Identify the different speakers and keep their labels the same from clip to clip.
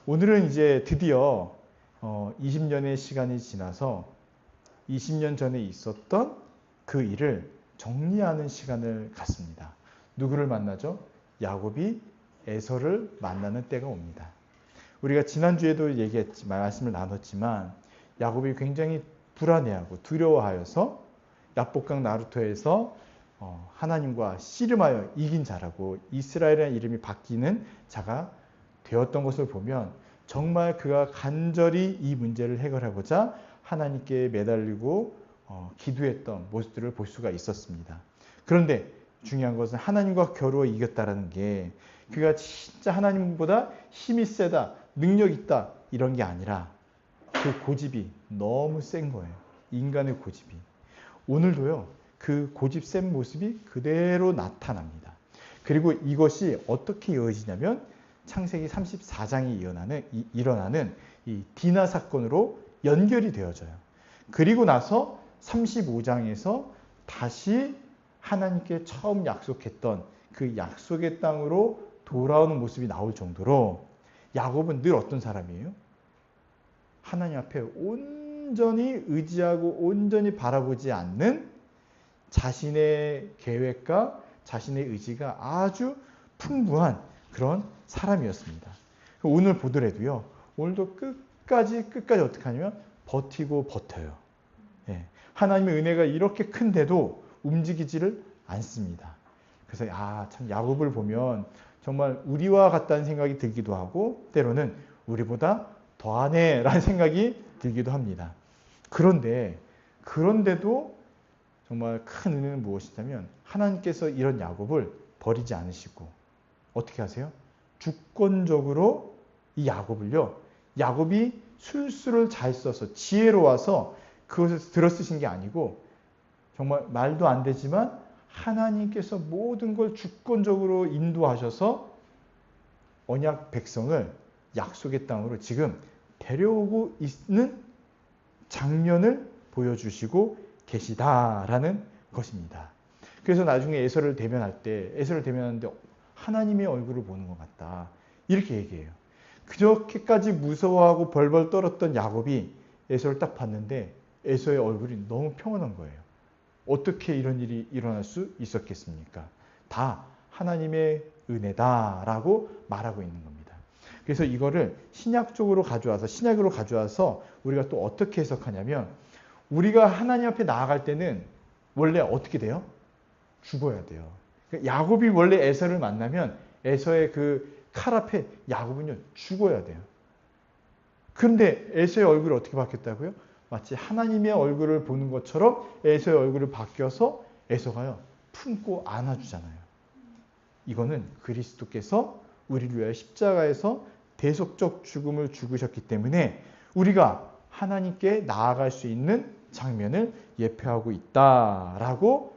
Speaker 1: 오늘은 이제 드디어 20년의 시간이 지나서 20년 전에 있었던 그 일을 정리하는 시간을 갖습니다. 누구를 만나죠? 야곱이 에서를 만나는 때가 옵니다. 우리가 지난주에도 말씀을 나눴지만 야곱이 굉장히 불안해하고 두려워하여서 야복강 나루토에서 하나님과 씨름하여 이긴 자라고 이스라엘이라는 이름이 바뀌는 자가 되었던 것을 보면 정말 그가 간절히 이 문제를 해결하고자 하나님께 매달리고 기도했던 모습들을 볼 수가 있었습니다. 그런데 중요한 것은 하나님과 겨루어 이겼다라는 게 그가 진짜 하나님보다 힘이 세다, 능력 있다 이런 게 아니라 그 고집이 너무 센 거예요. 인간의 고집이. 오늘도요. 그 고집 센 모습이 그대로 나타납니다. 그리고 이것이 어떻게 이어지냐면 창세기 34장에 일어나는 이 디나 사건으로 연결이 되어져요. 그리고 나서 35장에서 다시 하나님께 처음 약속했던 그 약속의 땅으로 돌아오는 모습이 나올 정도로 야곱은 늘 어떤 사람이에요? 하나님 앞에 온전히 의지하고 온전히 바라보지 않는 자신의 계획과 자신의 의지가 아주 풍부한 그런 사람이었습니다. 오늘 보더라도요. 오늘도 끝까지 어떻게 하냐면 버티고 버텨요. 예. 하나님의 은혜가 이렇게 큰데도 움직이지를 않습니다. 그래서 참 야곱을 보면 정말 우리와 같다는 생각이 들기도 하고 때로는 우리보다 더하네 라는 생각이 들기도 합니다. 그런데도 정말 큰 은혜는 무엇이냐면 하나님께서 이런 야곱을 버리지 않으시고 어떻게 하세요? 주권적으로 이 야곱이 술수를 잘 써서 지혜로워서 그것을 들어 쓰신 게 아니고 정말 말도 안 되지만 하나님께서 모든 걸 주권적으로 인도하셔서 언약 백성을 약속의 땅으로 지금 데려오고 있는 장면을 보여주시고 계시다라는 것입니다. 그래서 나중에 에서를 대면하는데 하나님의 얼굴을 보는 것 같다. 이렇게 얘기해요. 그렇게까지 무서워하고 벌벌 떨었던 야곱이 에서를 딱 봤는데 에서의 얼굴이 너무 평온한 거예요. 어떻게 이런 일이 일어날 수 있었겠습니까? 다 하나님의 은혜다라고 말하고 있는 겁니다. 그래서 이거를 신약으로 가져와서 우리가 또 어떻게 해석하냐면 우리가 하나님 앞에 나아갈 때는 원래 어떻게 돼요? 죽어야 돼요. 야곱이 원래 에서를 만나면 에서의 그 칼 앞에 야곱은요 죽어야 돼요. 그런데 에서의 얼굴이 어떻게 바뀌었다고요? 마치 하나님의 얼굴을 보는 것처럼 에서의 얼굴을 바뀌어서 에서가요 품고 안아주잖아요. 이거는 그리스도께서 우리를 위하여 십자가에서 대속적 죽음을 죽으셨기 때문에 우리가 하나님께 나아갈 수 있는 장면을 예표하고 있다라고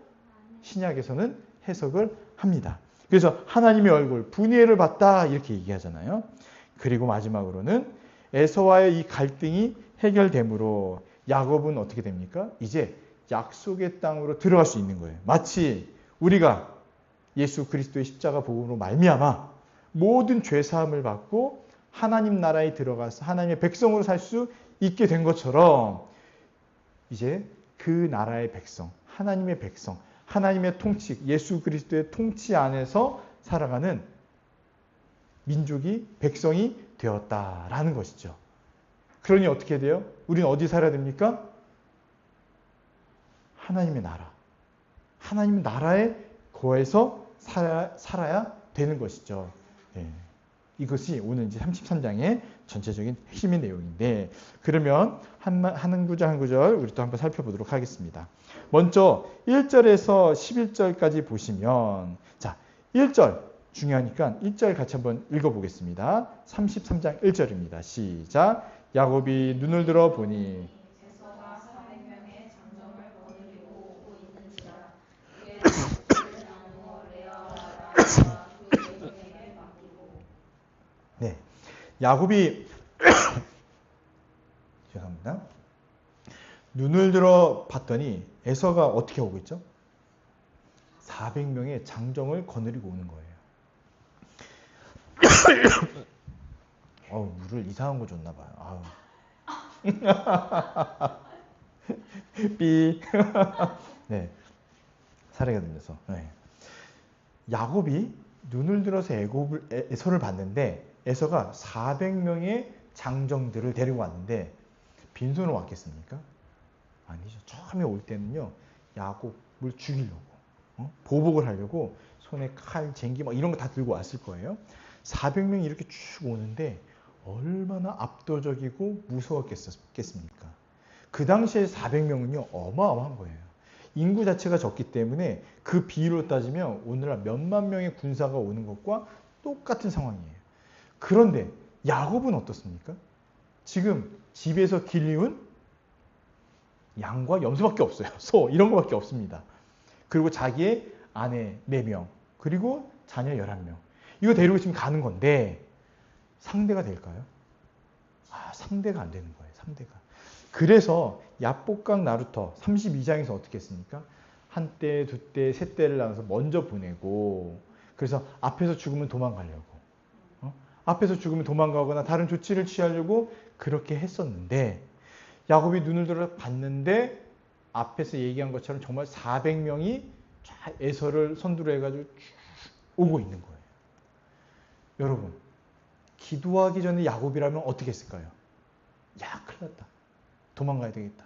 Speaker 1: 신약에서는 해석을 합니다. 그래서 하나님의 얼굴, 분이엘을 봤다 이렇게 얘기하잖아요. 그리고 마지막으로는 에서와의 이 갈등이 해결됨으로 야곱은 어떻게 됩니까? 이제 약속의 땅으로 들어갈 수 있는 거예요. 마치 우리가 예수 그리스도의 십자가 복음으로 말미암아 모든 죄 사함을 받고 하나님 나라에 들어가서 하나님의 백성으로 살 수 있게 된 것처럼 이제 그 나라의 백성, 하나님의 백성, 하나님의 통치, 예수 그리스도의 통치 안에서 살아가는 민족이, 백성이 되었다라는 것이죠. 그러니 어떻게 돼요? 우리는 어디 살아야 됩니까? 하나님의 나라. 하나님의 나라에 거해서 살아야 되는 것이죠. 네. 이것이 오늘 이제 33장의 전체적인 핵심의 내용인데, 그러면 한 구절 한 구절 우리 또 한번 살펴보도록 하겠습니다. 먼저 1절에서 11절까지 보시면, 자, 1절 중요하니까 1절 같이 한번 읽어보겠습니다. 33장 1절입니다. 시작. 야곱이 눈을 들어 보니
Speaker 2: 에서가 400명의 장정을 거느리고 오고 있는지라 그의 그를 나누어 레아와 라헬과 그 여종에게 맡기고.
Speaker 1: 네, 야곱이 죄송합니다. 눈을 들어 봤더니 에서가 어떻게 오고 있죠? 400명의 장정을 거느리고 오는 거예요. 물을 이상한 거 줬나 봐요. 삐. 네. 사례가 들려서. 네. 야곱이 눈을 들어서 에서를 봤는데 에서가 400명의 장정들을 데리고 왔는데 빈손으로 왔겠습니까? 아니죠. 처음에 올 때는요. 야곱을 죽이려고 보복을 하려고 손에 칼, 쟁기 막 이런 거 다 들고 왔을 거예요. 400명이 이렇게 쭉 오는데 얼마나 압도적이고 무서웠겠습니까? 그 당시에 400명은요. 어마어마한 거예요. 인구 자체가 적기 때문에 그 비율로 따지면 오늘날 몇만 명의 군사가 오는 것과 똑같은 상황이에요. 그런데 야곱은 어떻습니까? 지금 집에서 길리운 양과 염소밖에 없어요. 소 이런 거밖에 없습니다. 그리고 자기의 아내 4명 그리고 자녀 11명 이거 데리고 지금 가는 건데 상대가 될까요? 상대가 안 되는 거예요. 상대가. 그래서 야복강 나루터 32장에서 어떻게 했습니까? 한 대, 두 대, 세 대를 나눠서 먼저 보내고 그래서 앞에서 죽으면 도망가려고 앞에서 죽으면 도망가거나 다른 조치를 취하려고 그렇게 했었는데 야곱이 눈을 들어 봤는데 앞에서 얘기한 것처럼 정말 400명이 에서를 선두로 해가지고 쭉 오고 있는 거예요. 여러분 기도하기 전에 야곱이라면 어떻게 했을까요? 큰일 났다. 도망가야 되겠다.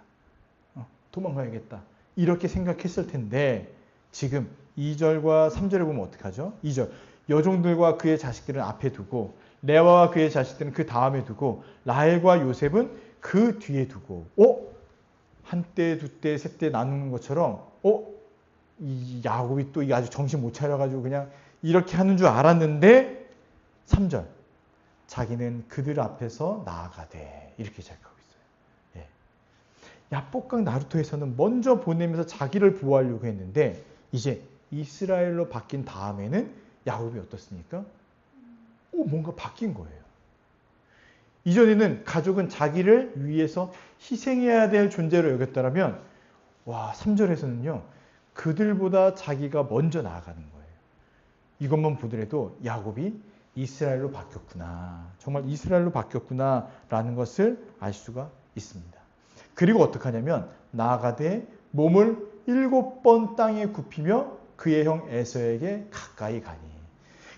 Speaker 1: 도망가야겠다. 이렇게 생각했을 텐데 지금 2절과 3절에 보면 어떻게 하죠? 2절 여종들과 그의 자식들은 앞에 두고 레아와 그의 자식들은 그 다음에 두고 라헬과 요셉은 그 뒤에 두고 한 대, 두 대, 세 대 나누는 것처럼 이 야곱이 또 아주 정신 못 차려가지고 그냥 이렇게 하는 줄 알았는데 3절 자기는 그들 앞에서 나아가되 이렇게 시작하고 있어요. 야복강 나루토에서는 먼저 보내면서 자기를 보호하려고 했는데 이제 이스라엘로 바뀐 다음에는 야곱이 어떻습니까? 뭔가 바뀐 거예요. 이전에는 가족은 자기를 위해서 희생해야 될 존재로 여겼더라면 3절에서는요. 그들보다 자기가 먼저 나아가는 거예요. 이것만 보더라도 야곱이 이스라엘로 바뀌었구나. 정말 이스라엘로 바뀌었구나 라는 것을 알 수가 있습니다. 그리고 어떻게 하냐면 나아가되 몸을 7번 땅에 굽히며 그의 형 에서에게 가까이 가니.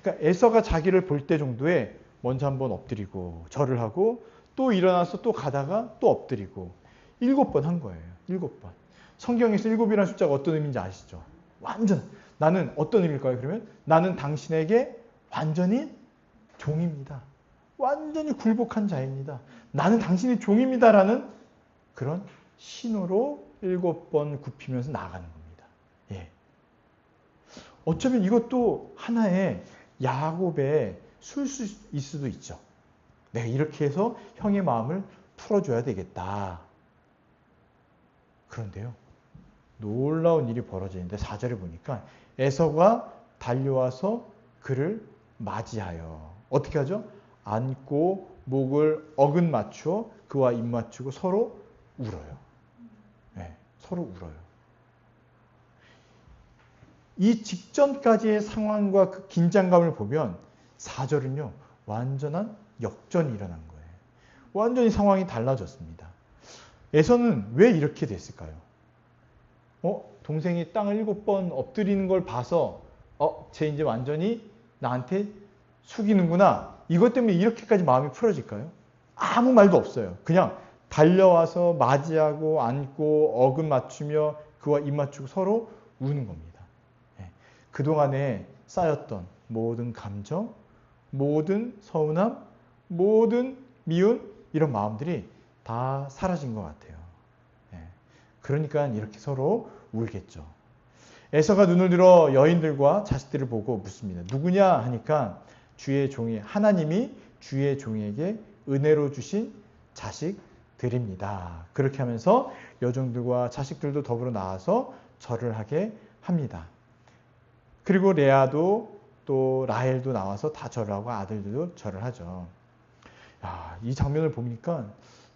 Speaker 1: 그러니까 에서가 자기를 볼 때 정도에 먼저 한번 엎드리고 절을 하고 또 일어나서 또 가다가 또 엎드리고 7번 한 거예요. 7번. 성경에서 7이라는 숫자가 어떤 의미인지 아시죠? 완전. 나는 어떤 의미일까요? 그러면 나는 당신에게 완전히 종입니다. 완전히 굴복한 자입니다. 나는 당신의 종입니다라는 그런 신호로 7번 굽히면서 나아가는 겁니다. 어쩌면 이것도 하나의 야곱의 술수일 수도 있죠. 내가 이렇게 해서 형의 마음을 풀어줘야 되겠다. 그런데요. 놀라운 일이 벌어지는데 4절에 보니까 에서가 달려와서 그를 맞이하여 어떻게 하죠? 안고 목을 어긋 맞추어 그와 입 맞추고 서로 울어요. 서로 울어요. 이 직전까지의 상황과 그 긴장감을 보면 4절은요. 완전한 역전이 일어난 거예요. 완전히 상황이 달라졌습니다. 에서는 왜 이렇게 됐을까요? 동생이 땅을 7번 엎드리는 걸 봐서 쟤 이제 완전히 나한테 숙이는구나. 이것 때문에 이렇게까지 마음이 풀어질까요? 아무 말도 없어요. 그냥 달려와서 맞이하고 안고 어긋 맞추며 그와 입 맞추고 서로 우는 겁니다. 그동안에 쌓였던 모든 감정, 모든 서운함, 모든 미운 이런 마음들이 다 사라진 것 같아요. 그러니까 이렇게 서로 울겠죠. 에서가 눈을 들어 여인들과 자식들을 보고 묻습니다. 누구냐 하니까 주의 종이 하나님이 주의 종에게 은혜로 주신 자식들입니다. 그렇게 하면서 여종들과 자식들도 더불어 나와서 절을 하게 합니다. 그리고 레아도 또 라헬도 나와서 다 절을 하고 아들들도 절을 하죠. 이 장면을 보니까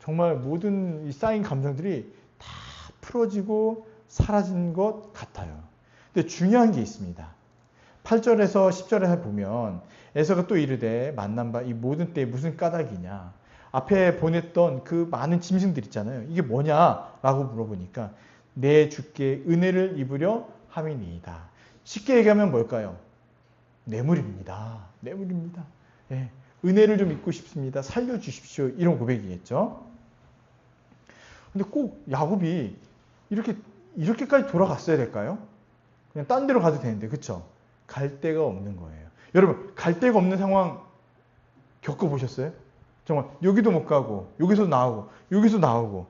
Speaker 1: 정말 모든 이 쌓인 감정들이 다 풀어지고 사라진 것 같아요. 근데 중요한 게 있습니다. 8절에서 10절에 보면 에서가 또 이르되 만난 바 이 모든 때에 무슨 까닭이냐. 앞에 보냈던 그 많은 짐승들 있잖아요. 이게 뭐냐라고 물어보니까 내 주께 은혜를 입으려 함이니이다. 쉽게 얘기하면 뭘까요? 뇌물입니다. 뇌물입니다. 예, 은혜를 좀 입고 싶습니다. 살려주십시오. 이런 고백이겠죠. 근데 꼭 야곱이 이렇게까지 돌아갔어야 될까요? 그냥 딴 데로 가도 되는데, 그쵸? 갈 데가 없는 거예요. 여러분, 갈 데가 없는 상황 겪어보셨어요? 정말 여기도 못 가고, 여기서 나오고, 여기서 나오고.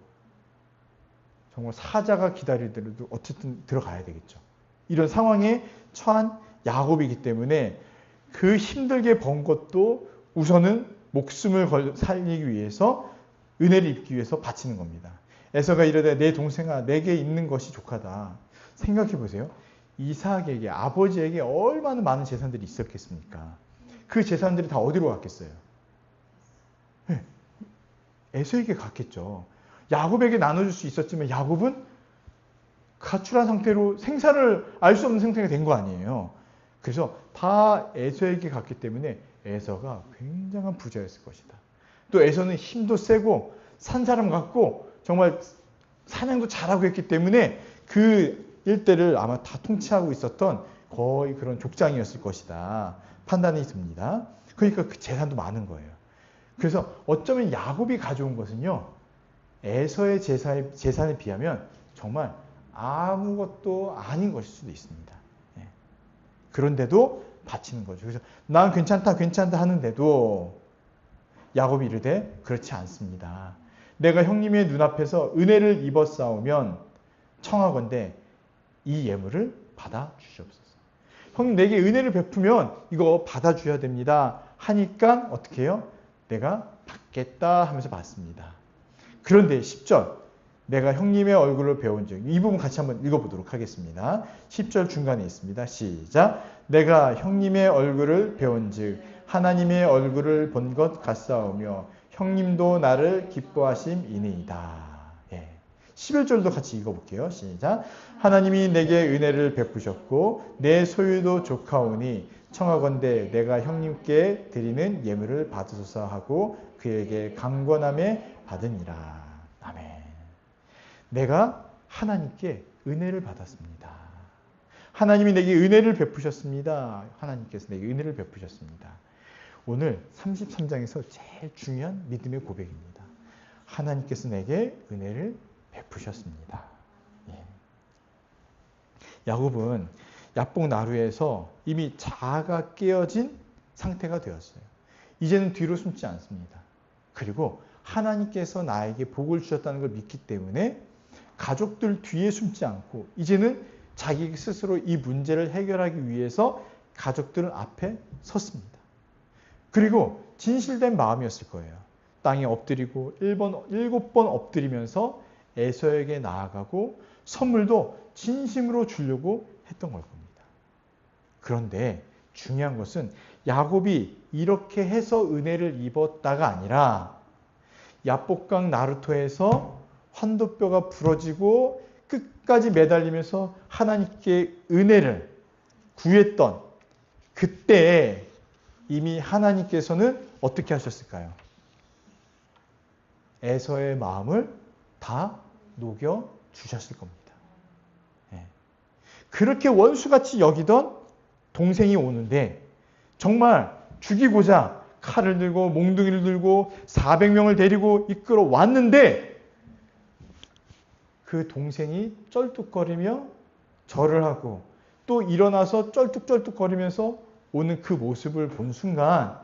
Speaker 1: 정말 사자가 기다리더라도 어쨌든 들어가야 되겠죠. 이런 상황에 처한 야곱이기 때문에 그 힘들게 번 것도 우선은 목숨을 살리기 위해서 은혜를 입기 위해서 바치는 겁니다. 에서가 이르되 내 동생아 내게 있는 것이 족하다. 생각해 보세요. 이삭에게 아버지에게 얼마나 많은 재산들이 있었겠습니까? 그 재산들이 다 어디로 갔겠어요? 네, 에서에게 갔겠죠. 야곱에게 나눠줄 수 있었지만 야곱은 가출한 상태로 생사를 알 수 없는 상태가 된 거 아니에요. 그래서 다 에서에게 갔기 때문에 에서가 굉장한 부자였을 것이다. 또 에서는 힘도 세고 산 사람 같고 정말 사냥도 잘하고 했기 때문에 그 일대를 아마 다 통치하고 있었던 거의 그런 족장이었을 것이다. 판단이 듭니다. 그러니까 그 재산도 많은 거예요. 그래서 어쩌면 야곱이 가져온 것은요. 에서의 재산에 비하면 정말 아무것도 아닌 것일 수도 있습니다. 예. 그런데도 바치는 거죠. 그래서 난 괜찮다 하는데도 야곱이 이르되 그렇지 않습니다. 내가 형님의 눈앞에서 은혜를 입었사오면 청하건대 이 예물을 받아 주시옵소서. 형님 내게 은혜를 베푸면 이거 받아줘야 됩니다. 하니까 어떻게 해요? 내가 받겠다 하면서 받습니다. 그런데 10절 내가 형님의 얼굴을 배운 즉 이 부분 같이 한번 읽어보도록 하겠습니다. 10절 중간에 있습니다. 시작. 내가 형님의 얼굴을 배운 즉 하나님의 얼굴을 본 것 같사오며 형님도 나를 기뻐하심이니이다. 예. 11절도 같이 읽어볼게요. 시작. 하나님이 내게 은혜를 베푸셨고 내 소유도 족하오니 청하건대 내가 형님께 드리는 예물을 받으소서 하고 그에게 강권함에 받으니라. 아멘. 내가 하나님께 은혜를 받았습니다. 하나님이 내게 은혜를 베푸셨습니다. 하나님께서 내게 은혜를 베푸셨습니다. 오늘 33장에서 제일 중요한 믿음의 고백입니다. 하나님께서 내게 은혜를 베푸셨습니다. 예. 야곱은 야복 나루에서 이미 자아가 깨어진 상태가 되었어요. 이제는 뒤로 숨지 않습니다. 그리고 하나님께서 나에게 복을 주셨다는 걸 믿기 때문에 가족들 뒤에 숨지 않고 이제는 자기 스스로 이 문제를 해결하기 위해서 가족들 앞에 섰습니다. 그리고 진실된 마음이었을 거예요. 땅에 엎드리고 7번 엎드리면서 에서에게 나아가고 선물도 진심으로 주려고 했던 걸 겁니다. 그런데 중요한 것은 야곱이 이렇게 해서 은혜를 입었다가 아니라 야복강 나루토에서 환도뼈가 부러지고 끝까지 매달리면서 하나님께 은혜를 구했던 그때에 이미 하나님께서는 어떻게 하셨을까요? 에서의 마음을 다 녹여주셨을 겁니다. 예. 그렇게 원수같이 여기던 동생이 오는데 정말 죽이고자 칼을 들고 몽둥이를 들고 400명을 데리고 이끌어 왔는데 그 동생이 쩔뚝거리며 절을 하고 또 일어나서 쩔뚝쩔뚝거리면서 오는 그 모습을 본 순간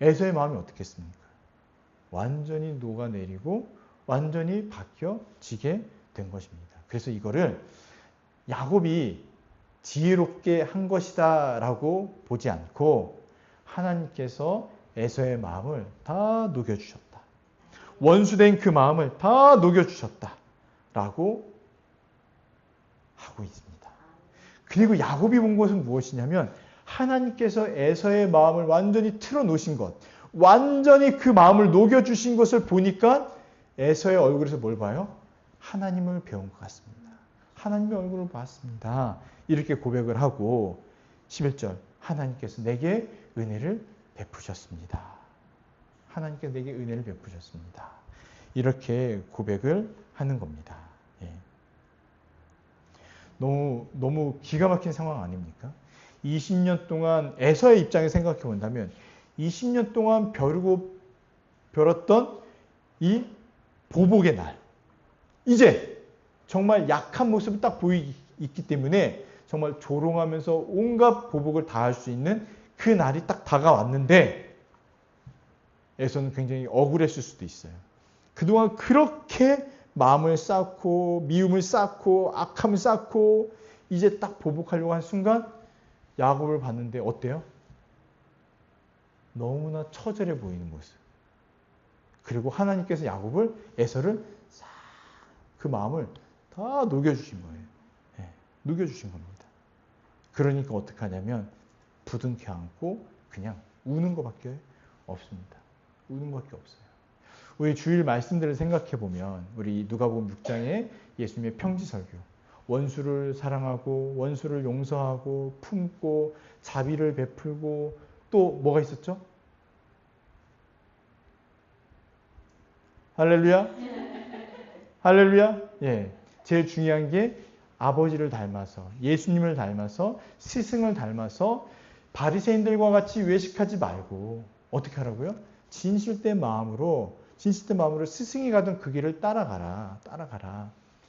Speaker 1: 에서의 마음이 어떻겠습니까? 완전히 녹아내리고 완전히 바뀌어지게 된 것입니다. 그래서 이거를 야곱이 지혜롭게 한 것이다 라고 보지 않고 하나님께서 에서의 마음을 다 녹여주셨다. 원수된 그 마음을 다 녹여주셨다 라고 하고 있습니다. 그리고 야곱이 본 것은 무엇이냐면 하나님께서 에서의 마음을 완전히 틀어놓으신 것, 완전히 그 마음을 녹여주신 것을 보니까 에서의 얼굴에서 뭘 봐요? 하나님을 배운 것 같습니다. 하나님의 얼굴을 봤습니다. 이렇게 고백을 하고 11절 하나님께서 내게 은혜를 베푸셨습니다. 하나님께서 내게 은혜를 베푸셨습니다. 이렇게 고백을 하는 겁니다. 예. 너무 기가 막힌 상황 아닙니까? 20년 동안 에서의 입장에 생각해 본다면 20년 동안 벼렀던 이 보복의 날, 이제 정말 약한 모습을 딱 보이기 때문에 정말 조롱하면서 온갖 보복을 다할 수 있는 그 날이 딱 다가왔는데 에서는 굉장히 억울했을 수도 있어요. 그동안 그렇게 마음을 쌓고 미움을 쌓고 악함을 쌓고 이제 딱 보복하려고 한 순간 야곱을 봤는데 어때요? 너무나 처절해 보이는 모습. 그리고 하나님께서 야곱을 에서를 싹 그 마음을 다 녹여주신 거예요. 네, 녹여주신 겁니다. 그러니까 어떻게 하냐면 부둥켜 안고 그냥 우는 것밖에 없습니다. 우는 것밖에 없어요. 우리 주일 말씀들을 생각해 보면 우리 누가복음 6장에 예수님의 평지설교, 원수를 사랑하고 원수를 용서하고 품고 자비를 베풀고 또 뭐가 있었죠? 할렐루야? 할렐루야? 예. 제일 중요한 게 아버지를 닮아서 예수님을 닮아서 스승을 닮아서 바리새인들과 같이 외식하지 말고 어떻게 하라고요? 진실된 마음으로 스승이 가던 그 길을 따라가라.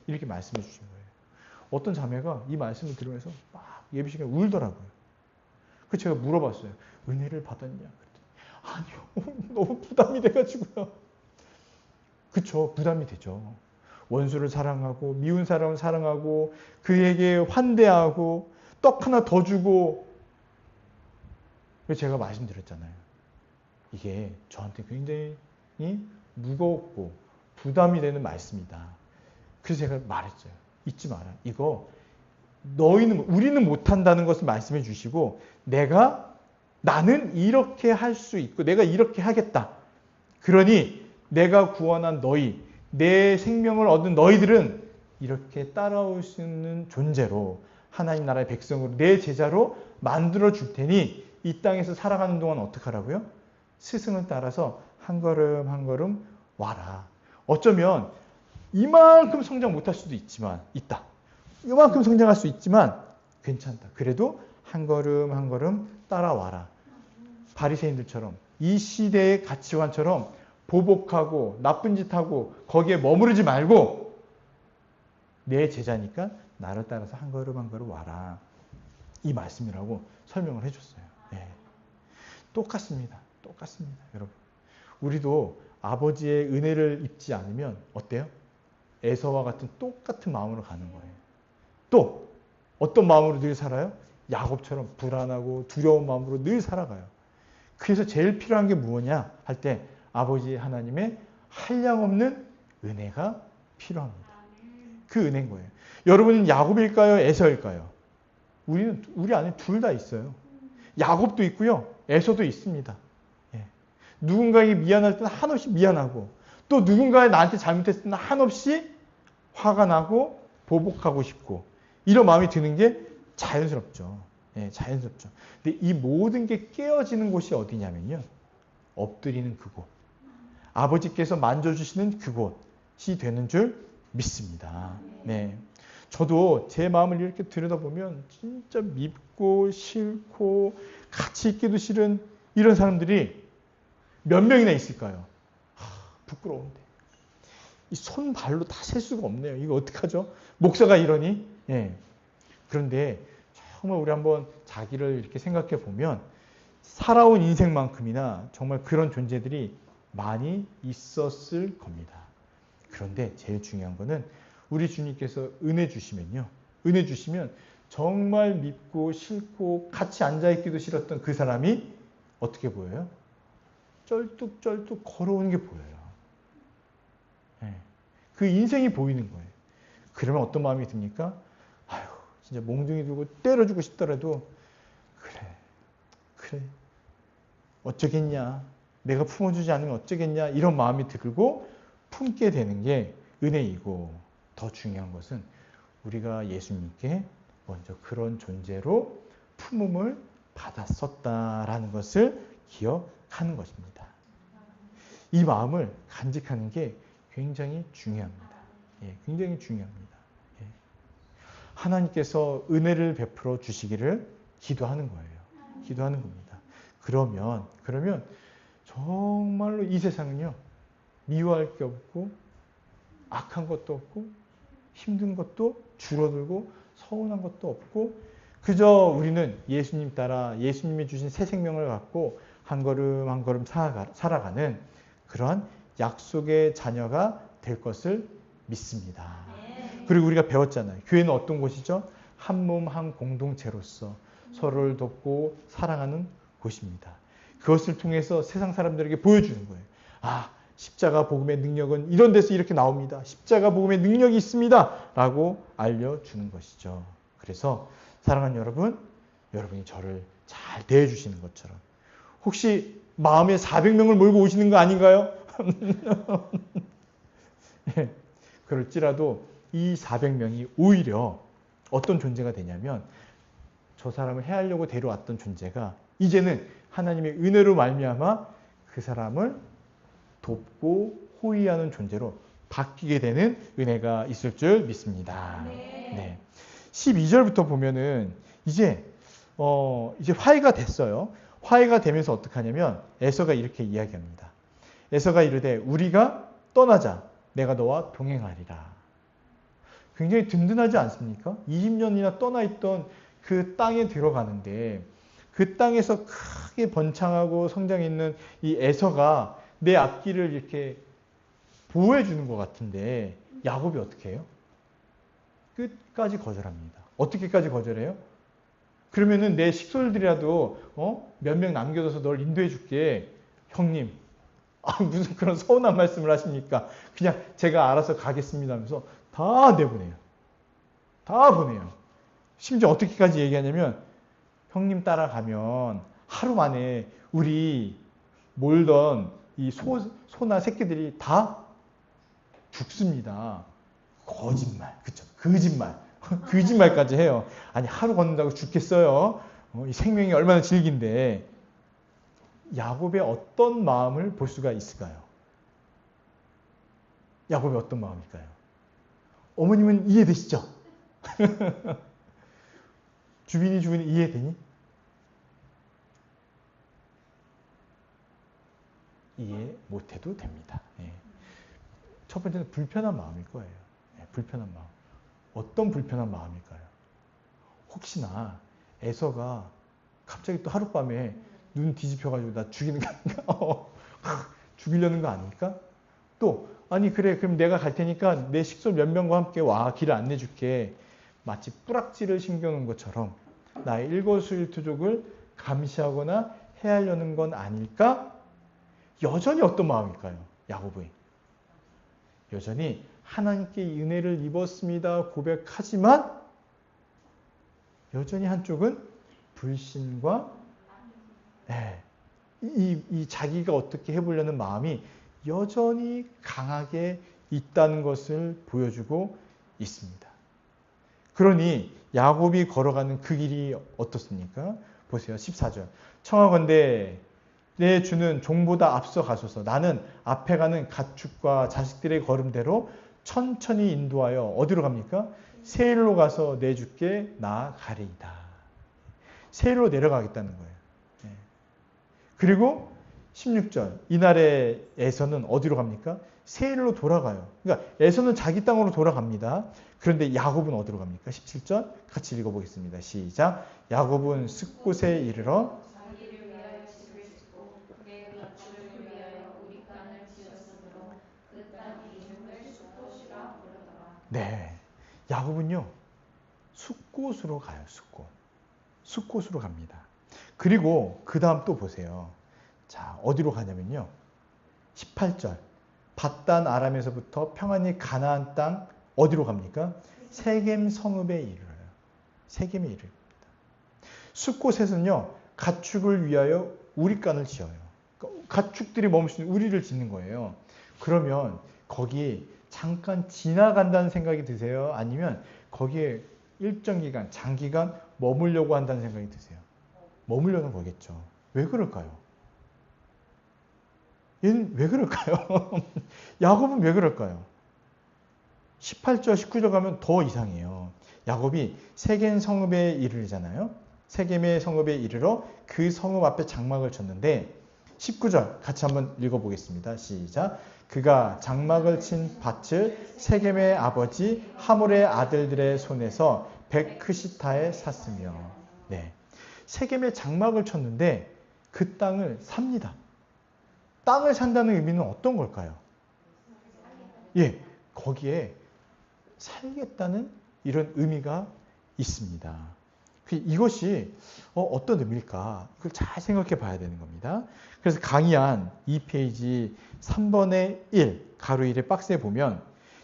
Speaker 1: 이렇게 말씀해 주신 거예요. 어떤 자매가 이 말씀을 들으면서 막 예배 시간에 울더라고요. 그래서 제가 물어봤어요. 은혜를 받았냐? 그랬더니 아니요. 너무 부담이 돼가지고요. 그쵸. 부담이 되죠. 원수를 사랑하고 미운 사람을 사랑하고 그에게 환대하고 떡 하나 더 주고 제가 말씀드렸잖아요. 이게 저한테 굉장히 무겁고 부담이 되는 말씀이다. 그래서 제가 말했어요. 잊지 마라. 이거 우리는 못한다는 것을 말씀해 주시고 나는 이렇게 할 수 있고 내가 이렇게 하겠다. 그러니 내가 구원한 너희, 내 생명을 얻은 너희들은 이렇게 따라올 수 있는 존재로 하나님 나라의 백성으로 내 제자로 만들어 줄 테니 이 땅에서 살아가는 동안 어떻게 하라고요? 스승을 따라서 한 걸음 한 걸음 와라. 어쩌면 이만큼 성장 못할 수도 있다. 이만큼 성장할 수 있지만 괜찮다. 그래도 한 걸음 한 걸음 따라와라. 바리새인들처럼 이 시대의 가치관처럼 보복하고 나쁜 짓하고 거기에 머무르지 말고 내 제자니까 나를 따라서 한 걸음 한 걸음 와라. 이 말씀이라고 설명을 해줬어요. 네. 똑같습니다. 여러분. 우리도 아버지의 은혜를 입지 않으면 어때요? 에서와 같은 똑같은 마음으로 가는 거예요. 또 어떤 마음으로 늘 살아요? 야곱처럼 불안하고 두려운 마음으로 늘 살아가요. 그래서 제일 필요한 게 뭐냐 할 때 아버지 하나님의 한량없는 은혜가 필요합니다. 그 은혜인 거예요. 여러분은 야곱일까요? 에서일까요? 우리 안에 둘 다 있어요. 야곱도 있고요. 에서도 있습니다. 예. 누군가에게 미안할 때는 한없이 미안하고 또 누군가가 나한테 잘못했을 때는 한없이 화가 나고 보복하고 싶고 이런 마음이 드는 게 자연스럽죠. 예, 자연스럽죠. 근데 이 모든 게 깨어지는 곳이 어디냐면요. 엎드리는 그곳. 아버지께서 만져주시는 그곳이 되는 줄 믿습니다. 네. 저도 제 마음을 이렇게 들여다보면 진짜 밉고 싫고 같이 있기도 싫은 이런 사람들이 몇 명이나 있을까요? 부끄러운데. 이 손, 발로 다 셀 수가 없네요. 이거 어떡하죠? 목사가 이러니? 예. 그런데 정말 우리 한번 자기를 이렇게 생각해 보면 살아온 인생만큼이나 정말 그런 존재들이 많이 있었을 겁니다. 그런데 제일 중요한 거는 우리 주님께서 은혜 주시면요. 은혜 주시면 정말 밉고 싫고 같이 앉아있기도 싫었던 그 사람이 어떻게 보여요? 쩔뚝쩔뚝 걸어오는 게 보여요. 네. 그 인생이 보이는 거예요. 그러면 어떤 마음이 듭니까? 아유, 진짜 몽둥이 들고 때려주고 싶더라도 그래. 어쩌겠냐. 내가 품어주지 않으면 어쩌겠냐. 이런 마음이 들고 품게 되는 게 은혜이고 더 중요한 것은 우리가 예수님께 먼저 그런 존재로 품음을 받았었다라는 것을 기억하는 것입니다. 이 마음을 간직하는 게 굉장히 중요합니다. 굉장히 중요합니다. 하나님께서 은혜를 베풀어 주시기를 기도하는 거예요. 기도하는 겁니다. 그러면 정말로 이 세상은요, 미워할 게 없고 악한 것도 없고 힘든 것도 줄어들고 서운한 것도 없고 그저 우리는 예수님 따라 예수님이 주신 새 생명을 갖고 한 걸음 한 걸음 살아가는 그러한 약속의 자녀가 될 것을 믿습니다. 그리고 우리가 배웠잖아요. 교회는 어떤 곳이죠? 한 몸 한 공동체로서 서로를 돕고 사랑하는 곳입니다. 그것을 통해서 세상 사람들에게 보여주는 거예요. 아, 십자가 복음의 능력은 이런 데서 이렇게 나옵니다. 십자가 복음의 능력이 있습니다. 라고 알려주는 것이죠. 그래서 사랑하는 여러분, 여러분이 저를 잘 대해주시는 것처럼 혹시 마음에 400명을 몰고 오시는 거 아닌가요? 그럴지라도 이 400명이 오히려 어떤 존재가 되냐면 저 사람을 해하려고 데려왔던 존재가 이제는 하나님의 은혜로 말미암아 그 사람을 돕고 호의하는 존재로 바뀌게 되는 은혜가 있을 줄 믿습니다. 네. 12절부터 보면은 이제 화해가 됐어요. 화해가 되면서 어떻게 하냐면 에서가 이렇게 이야기합니다. 에서가 이르되 우리가 떠나자 내가 너와 동행하리라. 굉장히 든든하지 않습니까? 20년이나 떠나 있던 그 땅에 들어가는데 그 땅에서 크게 번창하고 성장해 있는 이 에서가 내 앞길을 이렇게 보호해 주는 것 같은데 야곱이 어떻게 해요? 끝까지 거절합니다. 어떻게까지 거절해요? 그러면은 내 식솔들이라도 몇 명 남겨둬서 널 인도해 줄게. 형님, 무슨 그런 서운한 말씀을 하십니까? 그냥 제가 알아서 가겠습니다 하면서 다 내보내요. 다 보내요. 심지어 어떻게까지 얘기하냐면 형님 따라가면 하루 만에 우리 몰던 이 소나 새끼들이 다 죽습니다. 거짓말. 그쵸? 거짓말. 거짓말까지 해요. 아니 하루 걷는다고 죽겠어요. 이 생명이 얼마나 질긴데. 야곱의 어떤 마음을 볼 수가 있을까요? 야곱의 어떤 마음일까요? 어머님은 이해되시죠? 주빈이 이해되니? 이해 못해도 됩니다. 첫 번째는 불편한 마음일 거예요. 불편한 마음. 어떤 불편한 마음일까요? 혹시나 에서가 갑자기 또 하룻밤에 눈 뒤집혀가지고 나 죽이는 거 아닌가? 죽이려는 거 아닐까? 또 아니 그래 그럼 내가 갈 테니까 내 식솔 몇 명과 함께 와 길을 안내줄게. 마치 뿌락지를 심겨놓은 것처럼 나의 일거수일투족을 감시하거나 해하려는 건 아닐까? 여전히 어떤 마음일까요? 야곱의 여전히 하나님께 은혜를 입었습니다 고백하지만 여전히 한쪽은 불신과 이 자기가 어떻게 해보려는 마음이 여전히 강하게 있다는 것을 보여주고 있습니다. 그러니 야곱이 걸어가는 그 길이 어떻습니까? 보세요. 14절. 청하건대 내 주는 종보다 앞서 가소서. 나는 앞에 가는 가축과 자식들의 걸음대로 천천히 인도하여 어디로 갑니까? 세일로 가서 내 주께 나아가리이다. 세일로 내려가겠다는 거예요. 그리고 16절. 이날에 에서는 어디로 갑니까? 세일로 돌아가요. 그러니까 에서는 자기 땅으로 돌아갑니다. 그런데 야곱은 어디로 갑니까? 17절 같이 읽어보겠습니다. 시작. 야곱은 숫곳에 이르러
Speaker 2: 자기를 위하여 집을 짓고 그의 가축을 위하여 우리간을 지었으므로 그 땅 이름을 숫곳이라 부르더라.
Speaker 1: 네, 야곱은요 숫곳으로 가요. 숫곳으로 갑니다. 그리고 그 다음 또 보세요. 자, 어디로 가냐면요. 18절. 밧단 아람에서부터 평안히 가나안 땅 어디로 갑니까? 세겜 성읍에 이르러요. 세겜에 이릅니다. 숫곳에서는요. 가축을 위하여 우리간을 지어요. 가축들이 머물 수 있는 우리를 짓는 거예요. 그러면 거기에 잠깐 지나간다는 생각이 드세요? 아니면 거기에 일정 기간, 장기간 머물려고 한다는 생각이 드세요? 머물려는 거겠죠. 왜 그럴까요? 얘는 왜 그럴까요? 야곱은 왜 그럴까요? 18절, 19절 가면 더 이상해요. 야곱이 세겜 성읍에 이르잖아요. 세겜의 성읍에 이르러 그 성읍 앞에 장막을 쳤는데 19절 같이 한번 읽어보겠습니다. 시작. 그가 장막을 친 밭을 세겜의 아버지 하몰의 아들들의 손에서 베크시타에 샀으며, 네, 세겜에 장막을 쳤는데 그 땅을 삽니다. 땅을 산다는 의미는 어떤 걸까요? 예, 거기에 살겠다는 이런 의미가 있습니다. 이것이 어떤 의미일까? 그걸 잘 생각해 봐야 되는 겁니다. 그래서 강의한 2페이지 3번의 1, 가로 1의 박스에 보면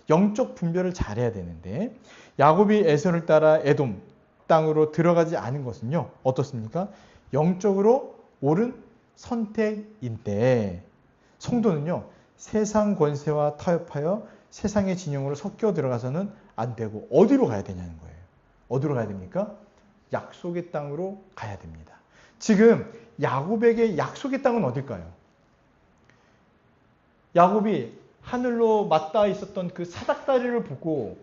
Speaker 1: 영적 분별을 잘해야 되는데 야곱이 에서를 따라 에돔 땅으로 들어가지 않은 것은요. 어떻습니까? 영적으로 옳은 선택인데 성도는요. 세상 권세와 타협하여 세상의 진영으로 섞여 들어가서는 안 되고 어디로 가야 되냐는 거예요. 어디로 가야 됩니까? 약속의 땅으로 가야 됩니다. 지금 야곱에게 약속의 땅은 어딜까요? 야곱이 하늘로 맞닿아 있었던 그 사닥다리를 보고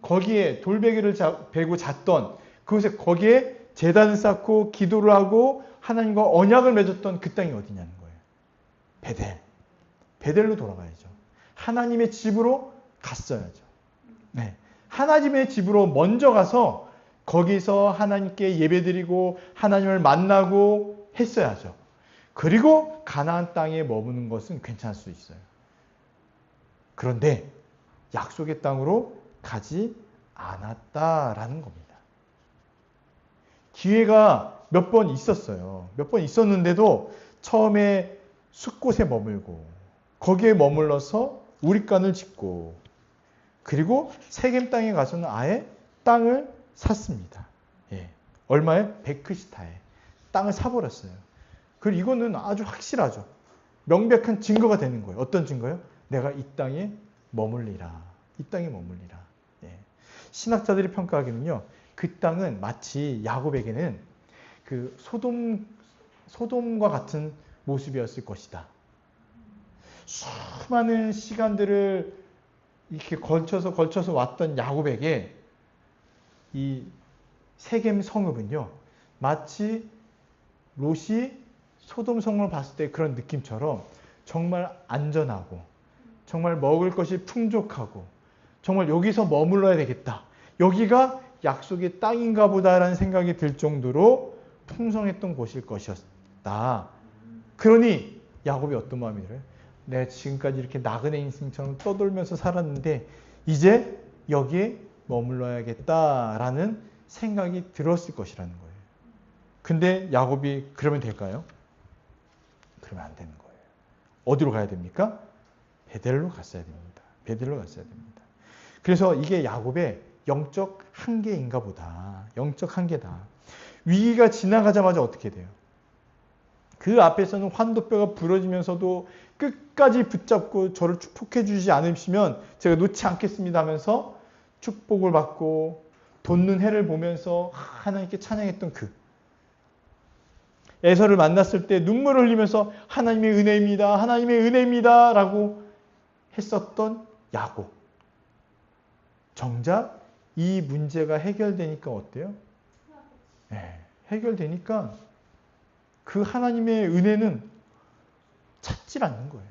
Speaker 1: 거기에 돌베개를 베고 잤던 그곳에 거기에 제단을 쌓고 기도를 하고 하나님과 언약을 맺었던 그 땅이 어디냐는 거예요. 베델. 베델로 돌아가야죠. 하나님의 집으로 갔어야죠. 네. 하나님의 집으로 먼저 가서 거기서 하나님께 예배드리고 하나님을 만나고 했어야죠. 그리고 가나안 땅에 머무는 것은 괜찮을 수 있어요. 그런데 약속의 땅으로 가지 않았다라는 겁니다. 기회가 몇 번 있었어요. 몇 번 있었는데도 처음에 숲곳에 머물고 거기에 머물러서 우릿간을 짓고 그리고 세겜 땅에 가서는 아예 땅을 샀습니다. 예. 얼마에? 베크시타에 땅을 사버렸어요. 그리고 이거는 아주 확실하죠. 명백한 증거가 되는 거예요. 어떤 증거요? 내가 이 땅에 머물리라. 이 땅에 머물리라. 예. 신학자들이 평가하기는요. 그 땅은 마치 야곱에게는 그 소돔과 같은 모습이었을 것이다. 수많은 시간들을 이렇게 걸쳐서 왔던 야곱에게 이 세겜 성읍은요. 마치 롯이 소돔 성을 봤을 때 그런 느낌처럼 정말 안전하고 정말 먹을 것이 풍족하고 정말 여기서 머물러야 되겠다. 여기가 약속의 땅인가 보다라는 생각이 들 정도로 풍성했던 곳일 것이었다. 그러니 야곱이 어떤 마음이 들어요? 내가 지금까지 이렇게 나그네 인생처럼 떠돌면서 살았는데 이제 여기에 머물러야겠다라는 생각이 들었을 것이라는 거예요. 근데 야곱이 그러면 될까요? 그러면 안 되는 거예요. 어디로 가야 됩니까? 베델로 갔어야 됩니다. 베델로 갔어야 됩니다. 그래서 이게 야곱의 영적 한계인가 보다. 영적 한계다. 위기가 지나가자마자 어떻게 돼요? 그 앞에서는 환도뼈가 부러지면서도 끝까지 붙잡고 저를 축복해 주지 않으시면 제가 놓지 않겠습니다 하면서 축복을 받고 돋는 해를 보면서 하나님께 찬양했던 그 에서를 만났을 때 눈물을 흘리면서 하나님의 은혜입니다. 하나님의 은혜입니다. 라고 했었던 야곱. 정작 이 문제가 해결되니까 어때요? 네, 해결되니까 그 하나님의 은혜는 찾질 않는 거예요.